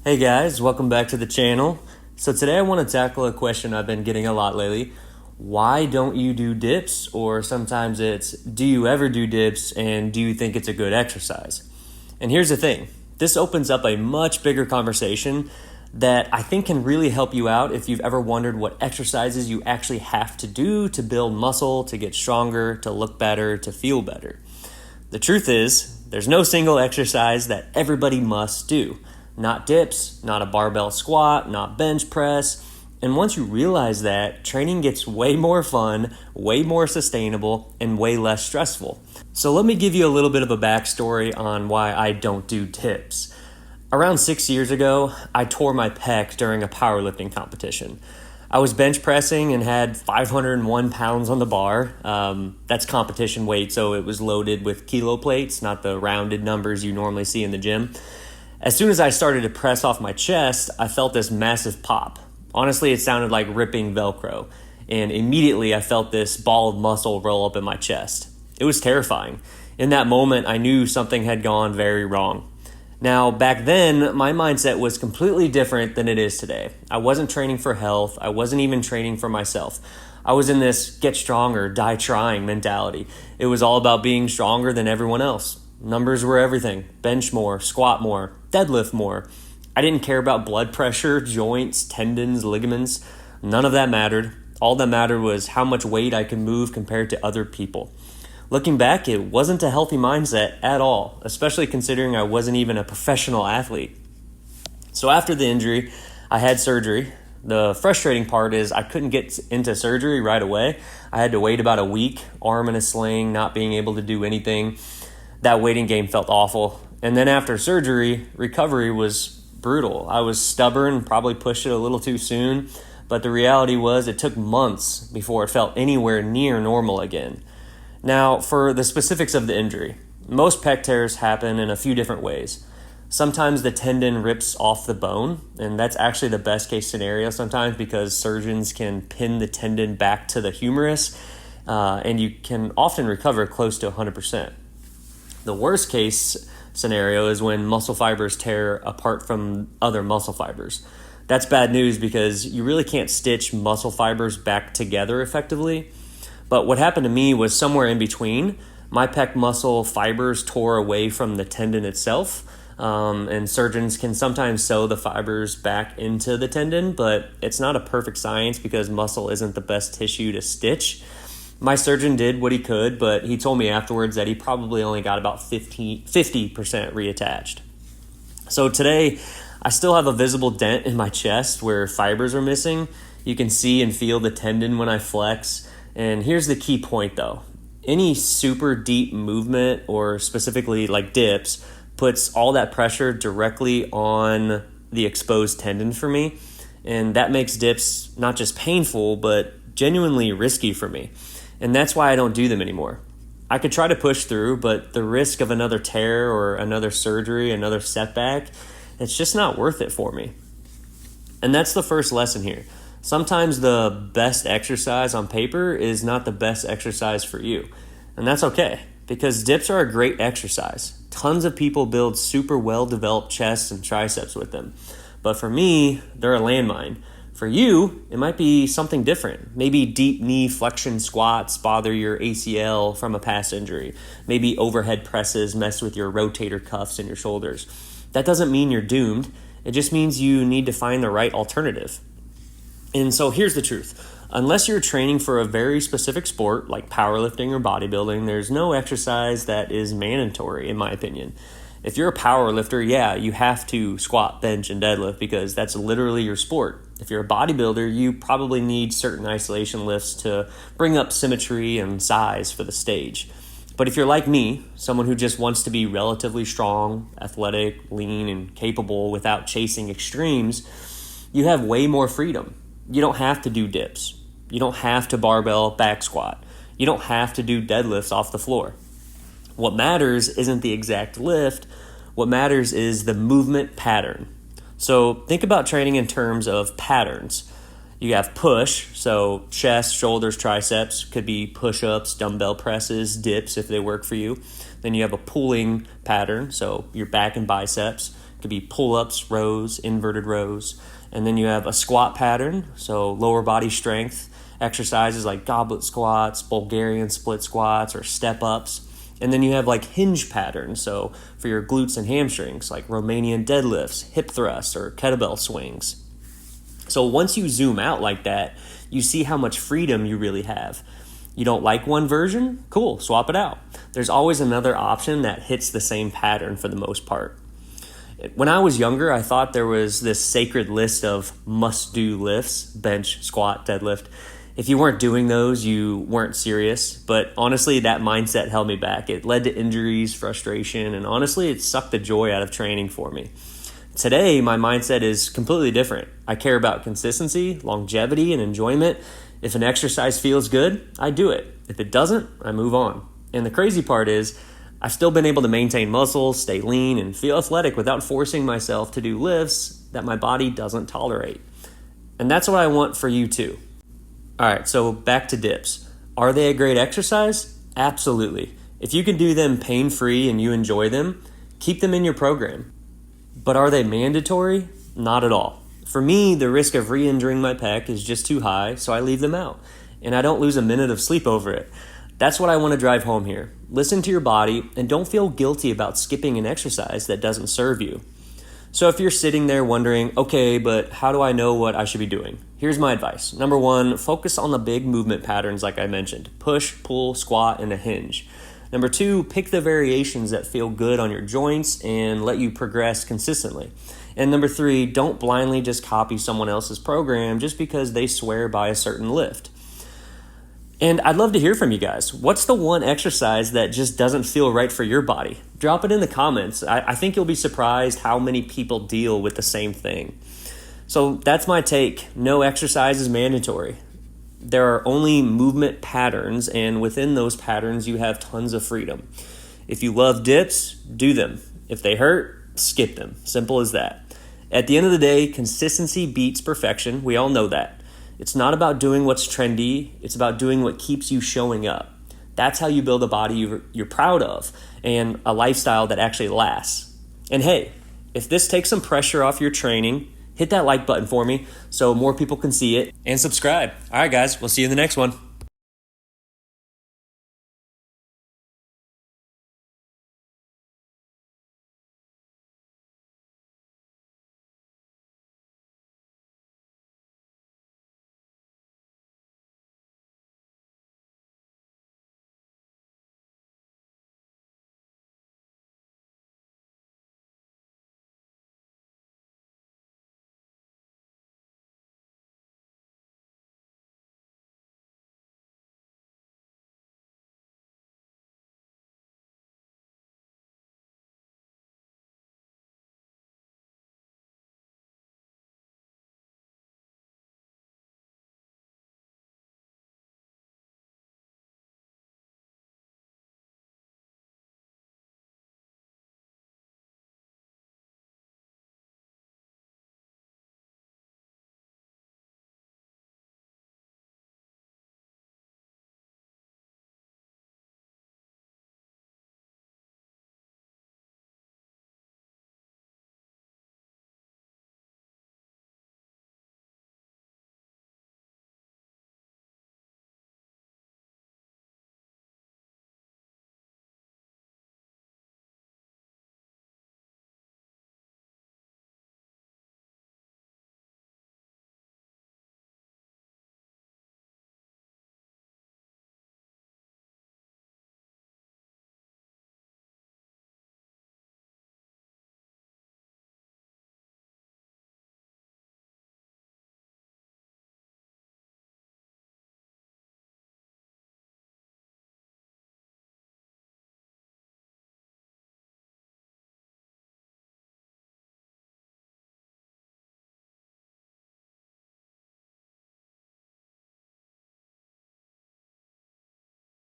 Hey guys, welcome back to the channel. So today I want to tackle a question I've been getting a lot lately. Why don't you do dips? Or sometimes it's, do you ever do dips and do you think it's a good exercise? And here's the thing, this opens up a much bigger conversation that I think can really help you out if you've ever wondered what exercises you actually have to do to build muscle, to get stronger, to look better, to feel better. The truth is, there's no single exercise that everybody must do. Not dips, not a barbell squat, not bench press. And once you realize that, training gets way more fun, way more sustainable, and way less stressful. So let me give you a little bit of a backstory on why I don't do dips. Around 6 years ago, I tore my pec during a powerlifting competition. I was bench pressing and had 501 pounds on the bar. That's competition weight, so it was loaded with kilo plates, not the rounded numbers you normally see in the gym. As soon as I started to press off my chest, I felt this massive pop. Honestly, it sounded like ripping Velcro. And immediately I felt this ball of muscle roll up in my chest. It was terrifying. In that moment, I knew something had gone very wrong. Now, back then, my mindset was completely different than it is today. I wasn't training for health. I wasn't even training for myself. I was in this get stronger, die trying mentality. It was all about being stronger than everyone else. Numbers were everything. Bench more, squat more, deadlift more. I didn't care about blood pressure, joints, tendons, ligaments. None of that mattered. All that mattered was how much weight I could move compared to other people. Looking back, it wasn't a healthy mindset at all, especially considering I wasn't even a professional athlete. So after the injury, I had surgery. The frustrating part is I couldn't get into surgery right away. I had to wait about a week, arm in a sling, not being able to do anything. That waiting game felt awful. And then after surgery, recovery was brutal. I was stubborn, probably pushed it a little too soon, but the reality was it took months before it felt anywhere near normal again. Now, for the specifics of the injury, most pec tears happen in a few different ways. Sometimes the tendon rips off the bone, and that's actually the best case scenario sometimes because surgeons can pin the tendon back to the humerus, and you can often recover close to 100%. The worst case scenario is when muscle fibers tear apart from other muscle fibers. That's bad news because you really can't stitch muscle fibers back together effectively. But what happened to me was somewhere in between. My pec muscle fibers tore away from the tendon itself, and surgeons can sometimes sew the fibers back into the tendon, but it's not a perfect science because muscle isn't the best tissue to stitch. My surgeon did what he could, but he told me afterwards that he probably only got about 50% reattached. So today, I still have a visible dent in my chest where fibers are missing. You can see and feel the tendon when I flex. And here's the key point though. Any super deep movement or specifically like dips puts all that pressure directly on the exposed tendon for me. And that makes dips not just painful, but genuinely risky for me. And that's why I don't do them anymore. I could try to push through, but the risk of another tear or another surgery, another setback, it's just not worth it for me. And that's the first lesson here. Sometimes the best exercise on paper is not the best exercise for you. And that's okay, because dips are a great exercise. Tons of people build super well-developed chests and triceps with them. But for me, they're a landmine. For you, it might be something different. Maybe deep knee flexion squats bother your ACL from a past injury. Maybe overhead presses mess with your rotator cuffs and your shoulders. That doesn't mean you're doomed. It just means you need to find the right alternative. And so here's the truth. Unless you're training for a very specific sport like powerlifting or bodybuilding, there's no exercise that is mandatory, in my opinion. If you're a power lifter, yeah, you have to squat, bench, and deadlift because that's literally your sport. If you're a bodybuilder, you probably need certain isolation lifts to bring up symmetry and size for the stage. But if you're like me, someone who just wants to be relatively strong, athletic, lean, and capable without chasing extremes, you have way more freedom. You don't have to do dips. You don't have to barbell back squat. You don't have to do deadlifts off the floor. What matters isn't the exact lift. What matters is the movement pattern. So think about training in terms of patterns. You have push, so chest, shoulders, triceps, could be push-ups, dumbbell presses, dips if they work for you. Then you have a pulling pattern, so your back and biceps, It could be pull-ups, rows, inverted rows. And then you have a squat pattern, so lower body strength exercises like goblet squats, Bulgarian split squats, or step-ups. And then you have like hinge patterns, so for your glutes and hamstrings, like Romanian deadlifts, hip thrusts, or kettlebell swings. So once you zoom out like that, you see how much freedom you really have. You don't like one version? Cool, swap it out. There's always another option that hits the same pattern for the most part. When I was younger, I thought there was this sacred list of must-do lifts: bench, squat, deadlift. If you weren't doing those, you weren't serious. But honestly, that mindset held me back. It led to injuries, frustration, and honestly, it sucked the joy out of training for me. Today, my mindset is completely different. I care about consistency, longevity, and enjoyment. If an exercise feels good, I do it. If it doesn't, I move on. And the crazy part is, I've still been able to maintain muscle, stay lean, and feel athletic without forcing myself to do lifts that my body doesn't tolerate. And that's what I want for you too. All right, so back to dips. Are they a great exercise? Absolutely. If you can do them pain-free and you enjoy them, keep them in your program. But are they mandatory? Not at all. For me, the risk of re-injuring my pec is just too high, so I leave them out. And I don't lose a minute of sleep over it. That's what I want to drive home here. Listen to your body and don't feel guilty about skipping an exercise that doesn't serve you. So if you're sitting there wondering, okay, but how do I know what I should be doing? Here's my advice. Number one, focus on the big movement patterns like I mentioned: push, pull, squat, and a hinge. Number two, pick the variations that feel good on your joints and let you progress consistently. And number three, don't blindly just copy someone else's program just because they swear by a certain lift. And I'd love to hear from you guys. What's the one exercise that just doesn't feel right for your body? Drop it in the comments. I think you'll be surprised how many people deal with the same thing. So that's my take. No exercise is mandatory. There are only movement patterns, and within those patterns, you have tons of freedom. If you love dips, do them. If they hurt, skip them. Simple as that. At the end of the day, consistency beats perfection. We all know that. It's not about doing what's trendy. It's about doing what keeps you showing up. That's how you build a body you're proud of and a lifestyle that actually lasts. And hey, if this takes some pressure off your training, hit that like button for me so more people can see it, and subscribe. All right, guys, we'll see you in the next one.